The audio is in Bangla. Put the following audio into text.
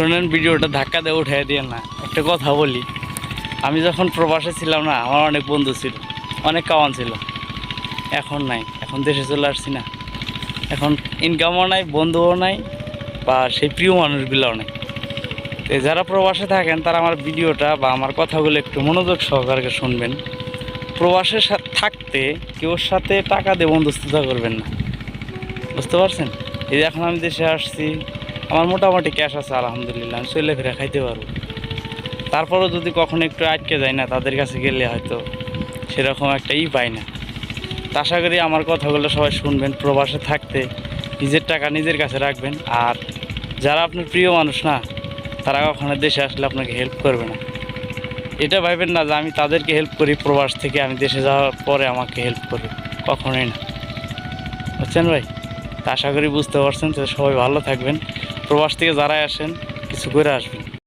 শোনেন, ভিডিওটা ধাক্কা দিয়ে উঠাই দিয়ে না। একটা কথা বলি, আমি যখন প্রবাসে ছিলাম না, আমার অনেক বন্ধু ছিল, অনেক কামান ছিল। এখন নাই, এখন দেশে চলে আসছি না, এখন ইনকামও নাই, বন্ধুও নাই, বা সেই প্রিয় মানুষগুলোও নেই। তো যারা প্রবাসে থাকেন তারা আমার ভিডিওটা বা আমার কথাগুলো একটু মনোযোগ সহকারে শুনবেন। প্রবাসের থাকতে কেউর সাথে টাকা দিয়ে বন্ধুত্বতা করবেন না, বুঝতে পারছেন? এই যে এখন আমি দেশে আসছি, আমার মোটামুটি ক্যাশ আছে আলহামদুলিল্লাহ, আমি চলে ফিরে খাইতে পারবো। তারপরেও যদি কখনো একটু আটকে যায় না, তাদের কাছে গেলে হয়তো সেরকম একটা পাই না। তা আশা করি আমার কথাগুলো সবাই শুনবেন। প্রবাসে থাকতে নিজের টাকা নিজের কাছে রাখবেন। আর যারা আপনার প্রিয় মানুষ না, তারা কখনো দেশে আসলে আপনাকে হেল্প করবে না। এটা ভাববেন না যে আমি তাদেরকে হেল্প করি, প্রবাস থেকে আমি দেশে যাওয়ার পরে আমাকে হেল্প করবে, কখনোই না। বুঝছেন ভাই? তা আশা করি বুঝতে পারছেন। তো সবাই ভালো থাকবেন। প্রবাস থেকে যারাই আসেন কিছু করে আসবেন।